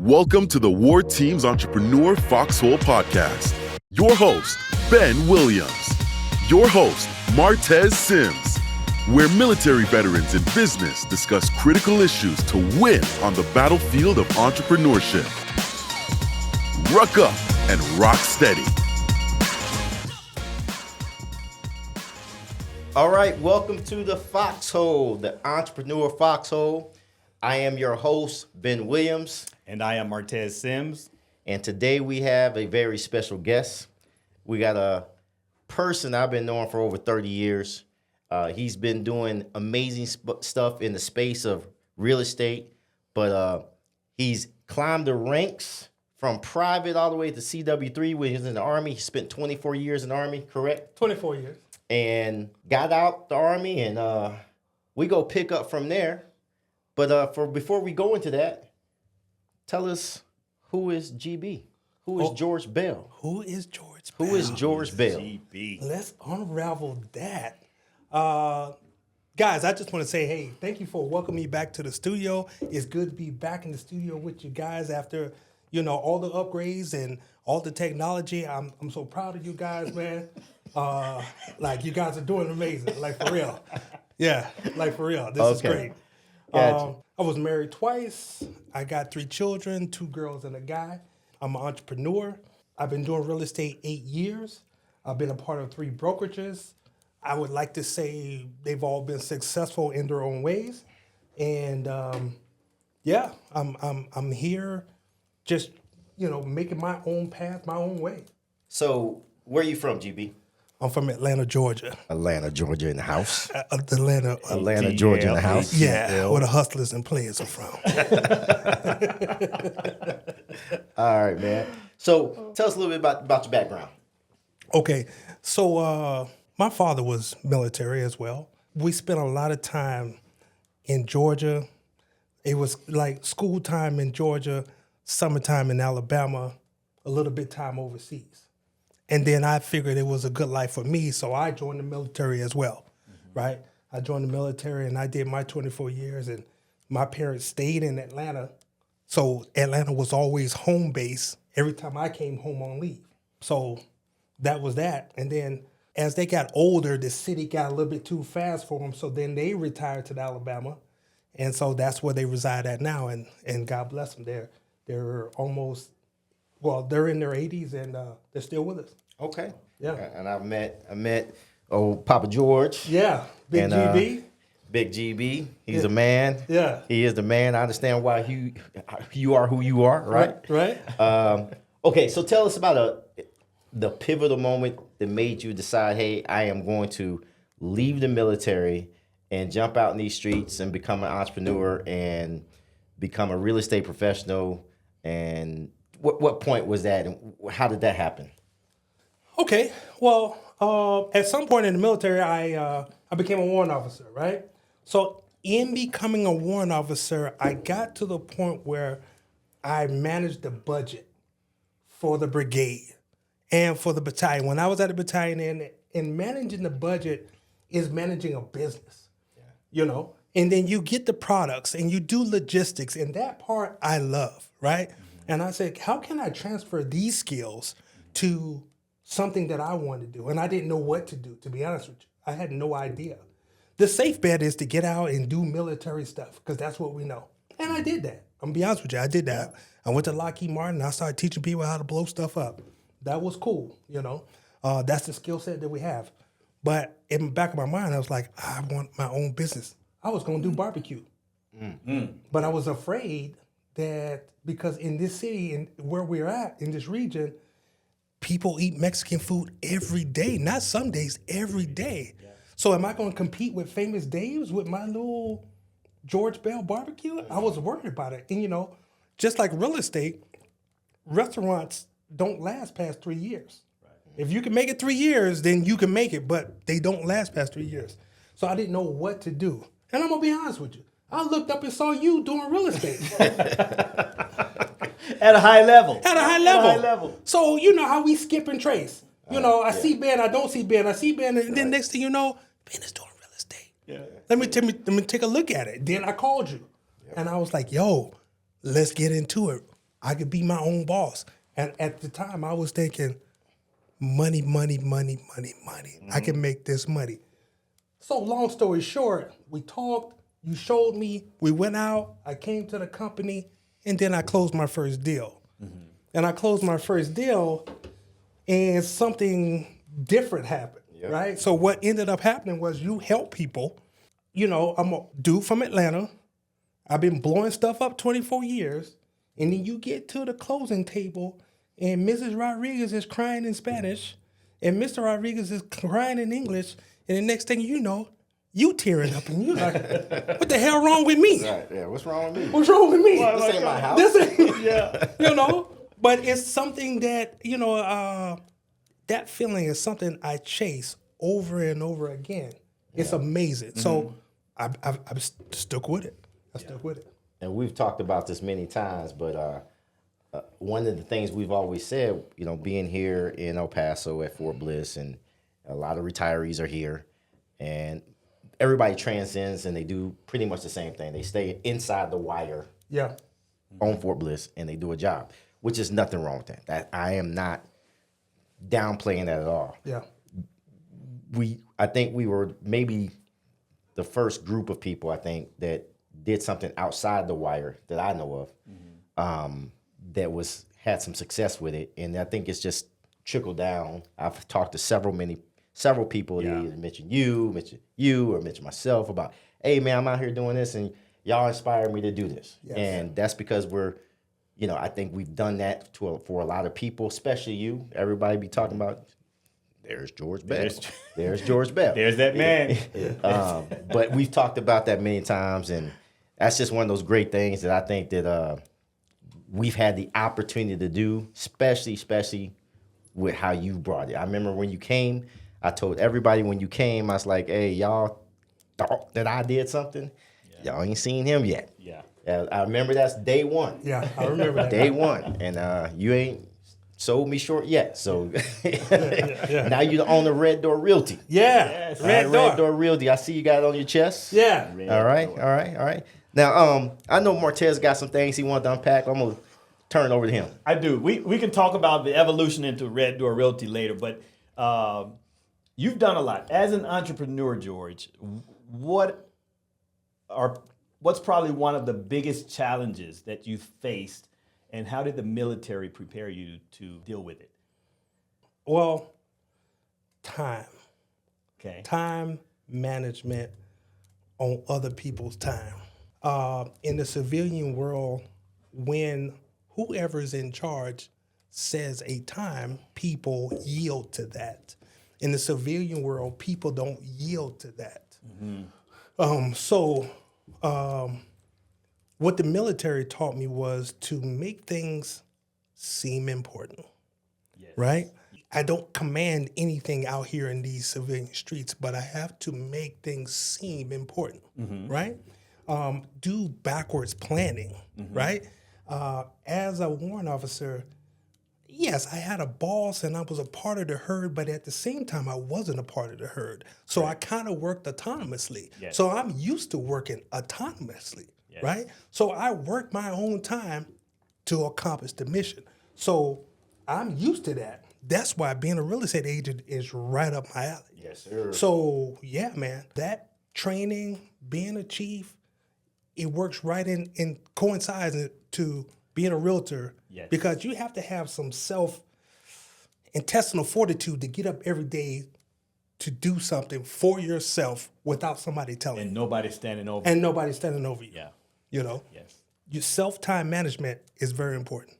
Welcome to the War Team's Entrepreneur Foxhole Podcast. Your host, Ben Williams. Your host, Martez Sims. Where military veterans and business discuss critical issues to win on the battlefield of entrepreneurship. Ruck up and rock steady. All right, welcome to the Foxhole, the Entrepreneur Foxhole. I am your host, Ben Williams. And I am Martez Sims. And today we have a very special guest. We got a person I've been knowing for over 30 years. He's been doing amazing stuff in the space of real estate, but he's climbed the ranks from private all the way to CW3 when he was in the Army. He spent 24 years in the Army, correct? 24 years. And got out the Army, and we go pick up from there. But before we go into that, tell us, who is GB? Who is George Bell? Who is George Bell? Who is George Bell? GB. Let's unravel that. Guys, I just want to say, hey, thank you for welcoming me back to the studio. It's good to be back in the studio with you guys after, all the upgrades and all the technology. I'm so proud of you guys, man. You guys are doing amazing, like for real. Yeah, like for real. This is great. Gotcha. I was married twice. I got 3 children, 2 girls and a guy. I'm an entrepreneur. I've been doing real estate 8 years. I've been a part of 3 brokerages. I would like to say they've all been successful in their own ways. And I'm here just, making my own path, my own way. So, where are you from, GB? I'm from Atlanta, Georgia. Atlanta, Georgia in the house. Atlanta, Georgia in the house. Yeah, where the hustlers and players are from. All right, man. So, tell us a little bit about your background. Okay, so my father was military as well. We spent a lot of time in Georgia. It was like school time in Georgia, summertime in Alabama, a little bit time overseas. And then I figured it was a good life for me, so I joined the military as well, right? I joined the military and I did my 24 years, and my parents stayed in Atlanta. So Atlanta was always home base every time I came home on leave. So that was that. And then as they got older, the city got a little bit too fast for them, so then they retired to Alabama. And so that's where they reside at now, and God bless them. They're almost... Well, they're in their 80s and they're still with us. Okay. Yeah. And I met Papa George. Yeah. Big GB. Big GB. He's a man. Yeah. He is the man. I understand why you are who you are, right? Right. Okay, so tell us about the pivotal moment that made you decide, hey, I am going to leave the military and jump out in these streets and become an entrepreneur and become a real estate professional. And what point was that, and how did that happen? Okay. Well, at some point in the military, I became a warrant officer, right? So in becoming a warrant officer, I got to the point where I managed the budget for the brigade and for the battalion. When I was at the battalion, and managing the budget is managing a business, and then you get the products and you do logistics, and that part I love, right? And I said, how can I transfer these skills to something that I want to do? And I didn't know what to do, to be honest with you. I had no idea. The safe bet is to get out and do military stuff, because that's what we know. And I did that. I'm going to be honest with you. I did that. I went to Lockheed Martin. I started teaching people how to blow stuff up. That was cool, That's the skill set that we have. But in the back of my mind, I was like, I want my own business. I was going to do barbecue. But I was afraid that because in this city and where we're at, in this region, people eat Mexican food every day, not some days, every day. Yeah. So am I going to compete with Famous Dave's with my little George Bell barbecue? I was worried about it. And, just like real estate, restaurants don't last past 3 years. Right. If you can make it 3 years, then you can make it, but they don't last past 3 years. So I didn't know what to do. And I'm going to be honest with you. I looked up and saw you doing real estate. At a high level. At a high level. So you know how we skip and trace. I see Ben, I don't see Ben. I see Ben, and then next thing you know, Ben is doing real estate. Yeah. Let me take a look at it. Then I called you. And I was like, yo, let's get into it. I could be my own boss. And at the time, I was thinking, money, money, money, money, money. I can make this money. So long story short, we talked, you showed me, we went out, I came to the company, and then I closed my first deal. And I closed my first deal, and something different happened, right? So what ended up happening was you help people. You know, I'm a dude from Atlanta. I've been blowing stuff up 24 years. And then you get to the closing table, and Mrs. Rodriguez is crying in Spanish, and Mr. Rodriguez is crying in English, and the next thing you know, you tearing up, and you like, what the hell wrong with me? Right, yeah. What's wrong with me? What's wrong with me? This ain't my house. This ain't, you know? But it's something that, you know, that feeling is something I chase over and over again. It's amazing. So I've stuck with it. I stuck with it. And we've talked about this many times, but one of the things we've always said, you know, being here in El Paso at Fort Bliss, and a lot of retirees are here, and everybody transcends and they do pretty much the same thing. They stay inside the wire on Fort Bliss and they do a job, which is nothing wrong with that. That I am not downplaying that at all. Yeah. I think we were maybe the first group of people, I think, that did something outside the wire that I know of, that had some success with it, and I think it's just trickled down. I've talked to several people that either mention you, or mention myself about, hey man, I'm out here doing this, and y'all inspired me to do this, and that's because we're, you know, I think we've done that for a lot of people, especially you. Everybody be talking about, there's George Bell. There's George Bell. There's that man. But we've talked about that many times, and that's just one of those great things that I think that we've had the opportunity to do, especially with how you brought it. I remember when you came, I told everybody when you came, I was like, hey, y'all thought that I did something. Y'all ain't seen him yet. Yeah. I remember that's day one. Yeah, I remember that. Day one. And you ain't sold me short yet. So now you own the Red Door Realty. Yeah. Yes. Red Door. Realty. I see you got it on your chest. Yeah. All right. Now, I know Martez got some things he wanted to unpack. I'm going to turn it over to him. I do. We can talk about the evolution into Red Door Realty later, but you've done a lot. As an entrepreneur, George, what's probably one of the biggest challenges that you faced, and how did the military prepare you to deal with it? Well, time. Okay. Time management on other people's time. In the civilian world, when whoever's in charge says a time, people yield to that. In the civilian world, people don't yield to that. What the military taught me was to make things seem important, right? I don't command anything out here in these civilian streets, but I have to make things seem important, right? Do backwards planning, right? As a warrant officer, yes, I had a boss and I was a part of the herd, but at the same time, I wasn't a part of the herd. So I kind of worked autonomously. Yes. So I'm used to working autonomously, right? So I work my own time to accomplish the mission. So I'm used to that. That's why being a real estate agent is right up my alley. Yes, sir. So yeah, man, that training, being a chief, it works right in coincides to being a realtor, because you have to have some self-intestinal fortitude to get up every day to do something for yourself without somebody telling And you. nobody standing over. And nobody's standing over you. Yeah. You know? Yes. Your self-time management is very important.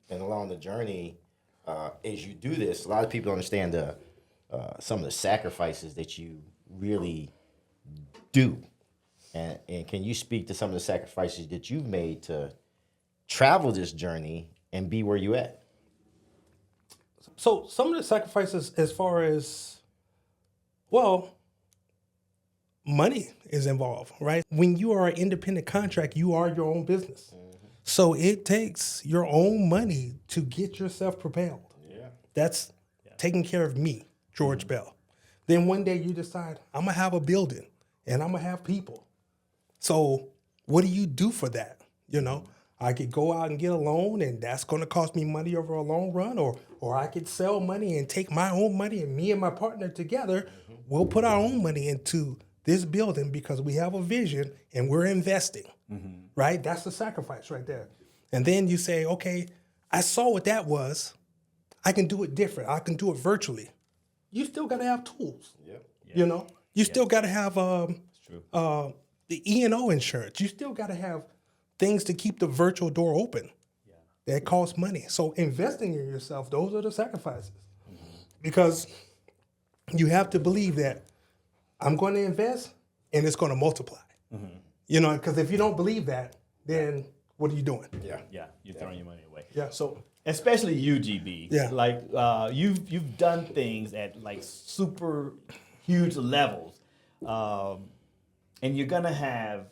And along the journey, as you do this, a lot of people understand some of the sacrifices that you really do. And can you speak to some of the sacrifices that you've made to travel this journey and be where you at? So some of the sacrifices as far as, well, money is involved, right? When you are an independent contract, you are your own business. So it takes your own money to get yourself propelled. That's taking care of me, George Bell. Then one day you decide, I'm going to have a building and I'm going to have people. So what do you do for that? You know, I could go out and get a loan, and that's going to cost me money over a long run, or I could sell money and take my own money, and me and my partner together, we'll put our own money into this building because we have a vision and we're investing, right? That's the sacrifice right there. And then you say, okay, I saw what that was. I can do it different. I can do it virtually. You still got to have tools. Yep. You know, you still got to have the E&O insurance. You still got to have things to keep the virtual door open. Yeah. That costs money. So investing in yourself, those are the sacrifices. Because you have to believe that I'm going to invest and it's going to multiply. You know, because if you don't believe that, then what are you doing? Yeah, you're throwing your money away. Yeah. So especially UGB, Yeah. like you've done things at like super huge levels, and you're gonna have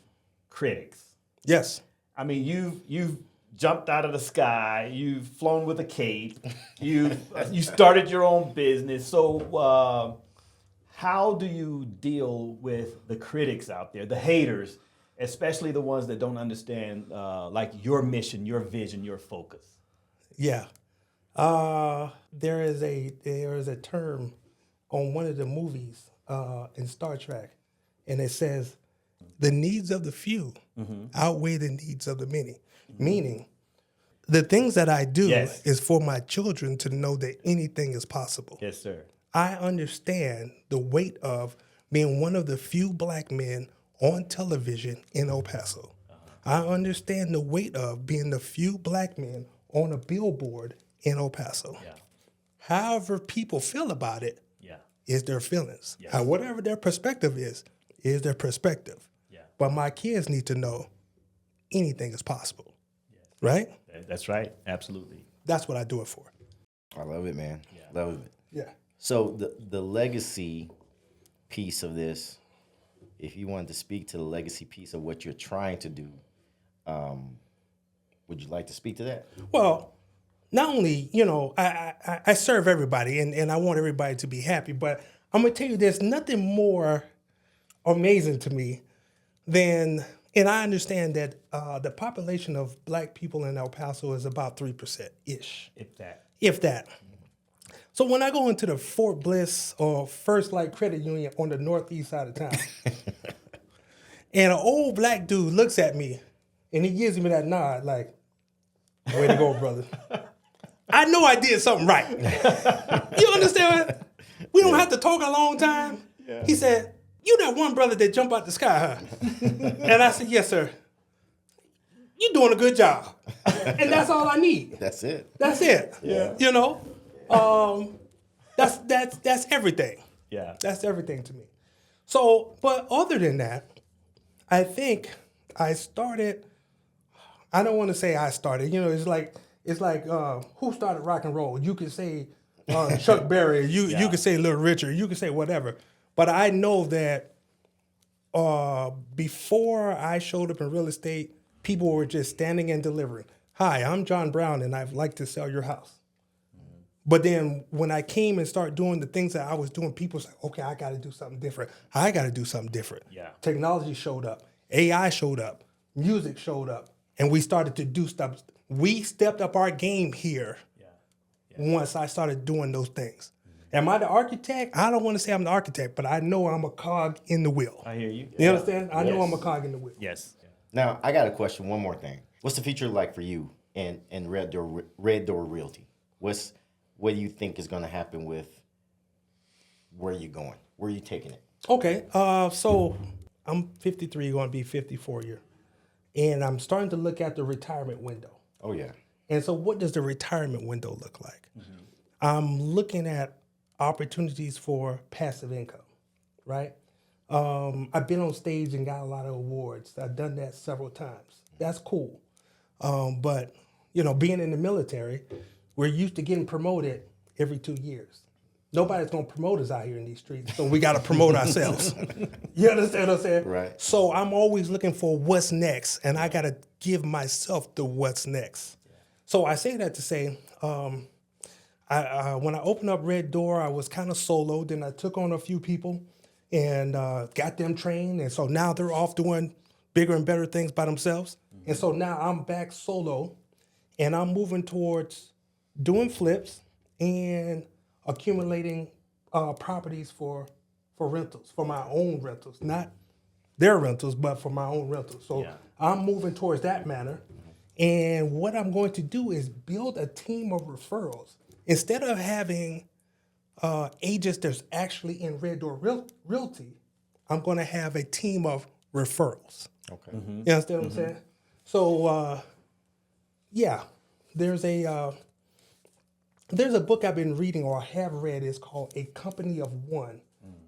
critics. Yes. I mean, you've jumped out of the sky. You've flown with a cape. You started your own business. So how do you deal with the critics out there, the haters, especially the ones that don't understand like your mission, your vision, your focus? Yeah. There is a term on one of the movies in Star Trek, and it says, the needs of the few outweigh the needs of the many. Meaning, the things that I do is for my children to know that anything is possible. Yes, sir. I understand the weight of being one of the few black men on television in El Paso. I understand the weight of being the few black men on a billboard in El Paso. Yeah. However people feel about it Yeah. is their feelings. Yes. Whatever their perspective is their perspective. Yeah. But my kids need to know anything is possible. Right? That's right. Absolutely. That's what I do it for. I love it, man. Love it. Yeah. So the legacy piece of this, if you wanted to speak to the legacy piece of what you're trying to do, would you like to speak to that? Well, not only, I serve everybody and I want everybody to be happy, but I'm going to tell you there's nothing more amazing to me than, and I understand that the population of black people in El Paso is about 3%-ish. If that. So when I go into the Fort Bliss or First Light Credit Union on the northeast side of town, and an old black dude looks at me and he gives me that nod like, way to go, brother. I know I did something right. You understand? We don't have to talk a long time. Yeah. He said, you that one brother that jumped out the sky, huh? And I said, yes, sir. You're doing a good job. And that's all I need. That's it. That's it. Yeah. That's everything. Yeah. That's everything to me. So, but other than that, I think I started, I don't want to say I started, it's like who started rock and roll? You could say Chuck Berry, you could say Little Richard, you could say whatever. But I know that before I showed up in real estate, people were just standing and delivering. Hi, I'm John Brown, and I'd like to sell your house. Mm-hmm. But then when I came and started doing the things that I was doing, people said, okay, I got to do something different. I got to do something different. Yeah. Technology showed up. AI showed up. Music showed up. And we started to do stuff. We stepped up our game here once I started doing those things. Am I the architect? I don't want to say I'm the architect, but I know I'm a cog in the wheel. I hear you. You understand? I know I'm a cog in the wheel. Yes. Now, I got a question, one more thing. What's the future like for you in Red Door Realty? What do you think is going to happen with where you're going? Where are you taking it? Okay, so I'm 53, going to be 54 year. And I'm starting to look at the retirement window. Oh, yeah. And so what does the retirement window look like? Mm-hmm. I'm looking at opportunities for passive income, right? I've been on stage and got a lot of awards. I've done that several times. That's cool. But, being in the military, we're used to getting promoted every 2 years. Nobody's going to promote us out here in these streets, so we got to promote ourselves. You understand what I'm saying? Right. So I'm always looking for what's next, and I got to give myself the what's next. So I say that to say, when I opened up Red Door, I was kind of solo. Then I took on a few people and got them trained. And so now they're off doing bigger and better things by themselves. And so now I'm back solo, and I'm moving towards doing flips and accumulating properties for rentals, for my own rentals, not their rentals, but for my own rentals. So I'm moving towards that manner. And what I'm going to do is build a team of referrals. Instead of having agents that's actually in Red Door Realty, I'm going to have a team of referrals. Okay. You understand what I'm saying? So, there's a book I've been reading or have read. It's called A Company of One.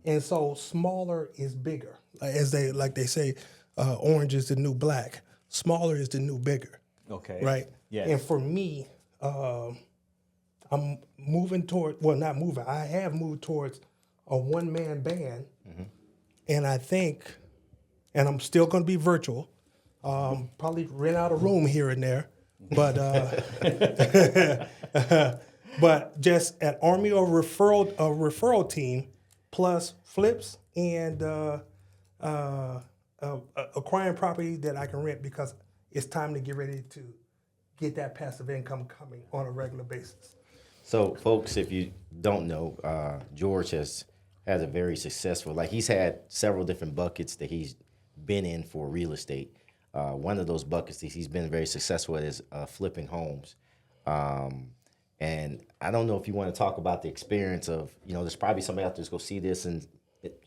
And so smaller is bigger. As they say, orange is the new black. Smaller is the new bigger. Okay. Right? Yes. And for me, I'm moving toward, well, not moving, I have moved towards a one-man band. And I think, and I'm still going to be virtual, probably rent out a room here and there, but but just an army of referral team plus flips and acquiring property that I can rent because it's time to get ready to get that passive income coming on a regular basis. So, folks, if you don't know, George has a very successful, he's had several different buckets that he's been in for real estate. One of those buckets that he's been very successful at is flipping homes. And I don't know if you want to talk about the experience of, there's probably somebody out there that's going to see this and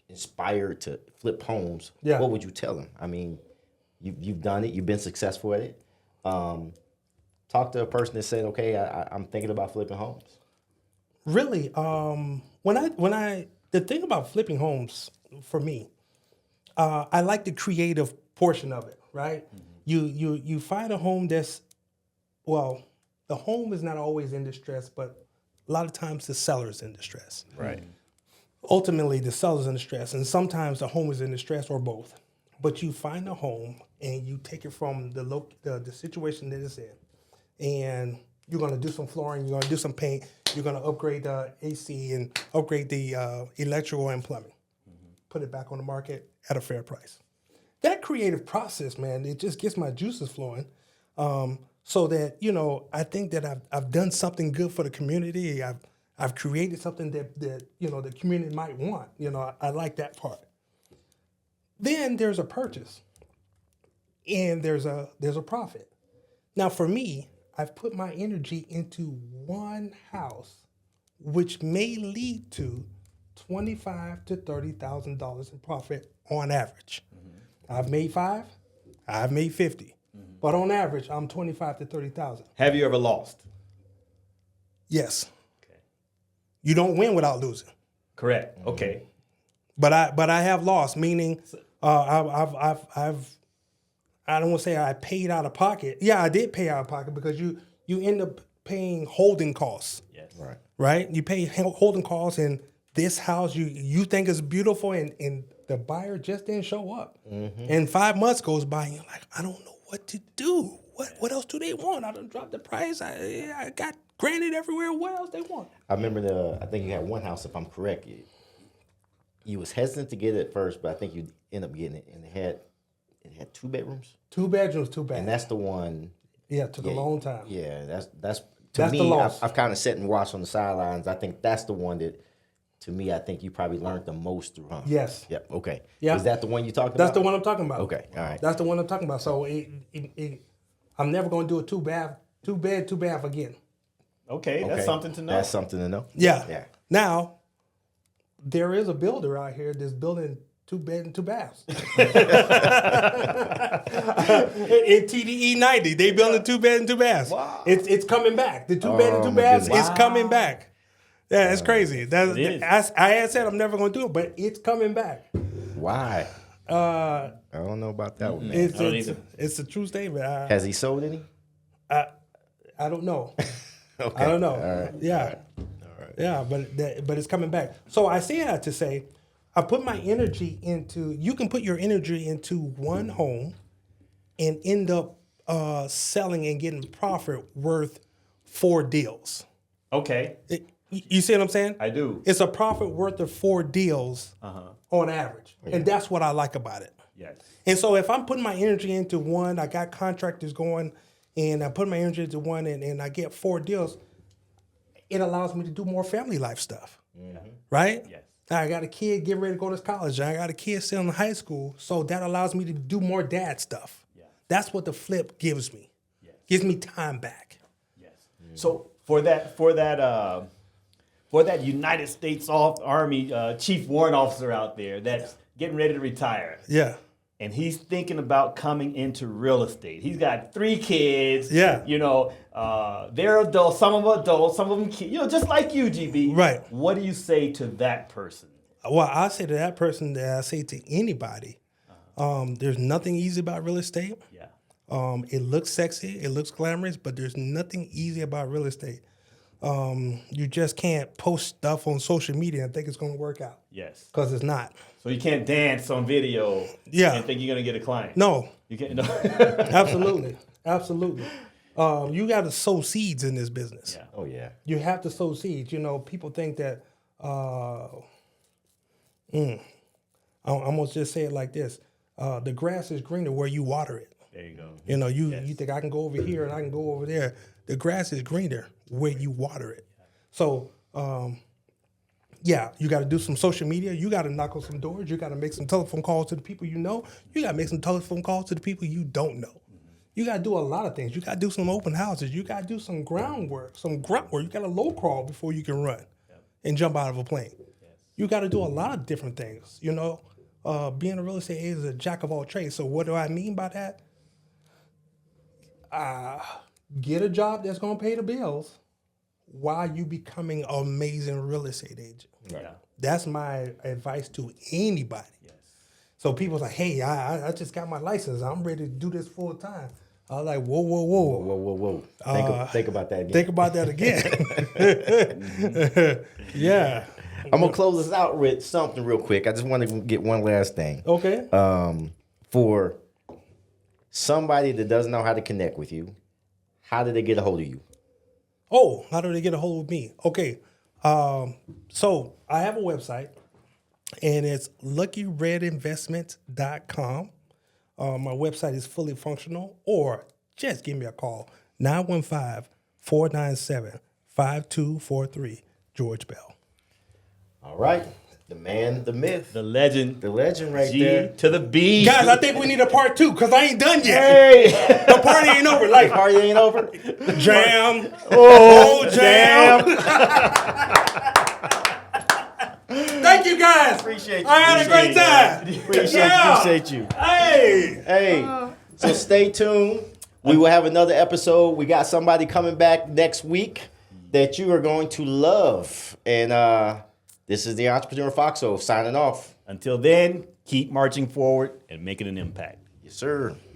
inspired to flip homes. Yeah. What would you tell them? I mean, you've done it. You've been successful at it. Talk to a person that said, okay, I'm thinking about flipping homes. Really, the thing about flipping homes for me, I like the creative portion of it, right? You find a home that's, well, the home is not always in distress, but a lot of times the seller's in distress. Right. Ultimately, the seller's in distress, and sometimes the home is in distress or both. But you find a home and you take it from the situation that it's in, and you're going to do some flooring, you're going to do some paint, you're going to upgrade the AC and upgrade the electrical and plumbing. Put it back on the market at a fair price. That creative process, man, it just gets my juices flowing. So that, I think that I've done something good for the community. I've created something that the community might want. I like that part. Then there's a purchase, and there's a profit. Now for me, I've put my energy into one house, which may lead to $25,000 to $30,000 in profit on average. I've made 5, I've made 50, but on average, I'm 25 to 30,000. Have you ever lost? Yes. Okay. You don't win without losing. Correct. Okay. But I have lost, meaning I don't want to say I paid out of pocket. Yeah, I did pay out of pocket because you end up paying holding costs. Yes. Right. Right? You pay holding costs, and this house you think is beautiful, and the buyer just didn't show up. And 5 months goes by, and you're like, I don't know what to do. What else do they want? I done dropped the price. I got granted everywhere. What else they want? I remember I think you had one house, if I'm correct. You was hesitant to get it at first, but I think you end up getting it, and it had 2 bedrooms. 2 bedrooms, 2 baths. And that's the one. Yeah, it took a long time. Yeah, that's That's me. the loss. I've kind of sat and watched on the sidelines. I think that's the one that, to me, I think you probably learned the most through. Huh? Yes. Yep. Okay. Yeah. Is that the one you talked about? That's the one I'm talking about. Okay. All right. That's the one I'm talking about. So I'm never going to do a 2 bed, 2 bath again. Okay, that's something to know. That's something to know. Yeah. Yeah. Now, there is a builder out here that's building 2 bed and 2 baths. In TDE 90, they building 2 bed and 2 baths. Wow. It's coming back. The 2 bed and 2 baths is coming back. Yeah, it's crazy. It is. I had said I'm never going to do it, but it's coming back. Why? I don't know about that one, man. I don't either. It's a true statement. Has he sold any? I don't know. Okay. I don't know. All right. Yeah. All right. Yeah, but it's coming back. So I say that to say, I put my energy into. You can put your energy into one home, and end up selling and getting profit worth 4 deals. Okay. You see what I'm saying? I do. It's a profit worth of 4 deals on average, and that's what I like about it. Yes. And so if I'm putting my energy into one, I got contractors going, and I put my energy into one, and I get 4 deals, it allows me to do more family life stuff, right? Yes. I got a kid getting ready to go to college. I got a kid still in high school, so that allows me to do more dad stuff. Yeah. That's what the flip gives me. Gives me time back. Yes. So for that United States Army chief warrant officer out there that's getting ready to retire, Yeah. and he's thinking about coming into real estate. He's got 3 kids. Yeah. You know, they're adults. Some of them adults. Some of them kids. You know, just like you, GB. Right. What do you say to that person? Well, I say to that person that I say to anybody, there's nothing easy about real estate. Yeah. It looks sexy, it looks glamorous, but there's nothing easy about real estate. You just can't post stuff on social media and think it's going to work out. Yes. Because it's not. So you can't dance on video. Yeah. And think you're gonna get a client. No. You can't. No. Absolutely. Absolutely. You got to sow seeds in this business. Yeah. Oh yeah. You have to sow seeds. You know, people think that, I'm going to just say it like this. The grass is greener where you water it. There you go. You know, you think I can go over here and I can go over there. The grass is greener where you water it. So, yeah, you got to do some social media. You got to knock on some doors. You got to make some telephone calls to the people you know. You got to make some telephone calls to the people you don't know. You got to do a lot of things. You got to do some open houses. You got to do some groundwork, You got to low crawl before you can run and jump out of a plane. You got to do a lot of different things. You know, being a real estate agent is a jack of all trades. So what do I mean by that? Get a job that's going to pay the bills while you becoming an amazing real estate agent. Yeah. That's my advice to anybody. Yes. So people's like, hey, I just got my license. I'm ready to do this full time. I was like, whoa. Whoa. Think about that again. Think about that again. Yeah. I'm gonna close this out with something real quick. I just want to get one last thing. Okay. For somebody that doesn't know how to connect with you, how do they get a hold of you? Oh, how do they get a hold of me? Okay. So I have a website, and it's luckyredinvestments.com. My website is fully functional, or just give me a call, 915-497-5243, George Bell. All right. The man, the myth, The legend. the legend right G there. to the B. Guys, I think we need a part 2 because I ain't done yet. Hey! The party ain't over. Like, Party ain't over. jam. Oh, jam. Thank you, guys. Appreciate you. I had a great time. Appreciate you. Hey. Hey, so stay tuned. We will have another episode. We got somebody coming back next week that you are going to love. And this is the Entrepreneur Foxhole signing off. Until then, keep marching forward and making an impact. Yes, sir.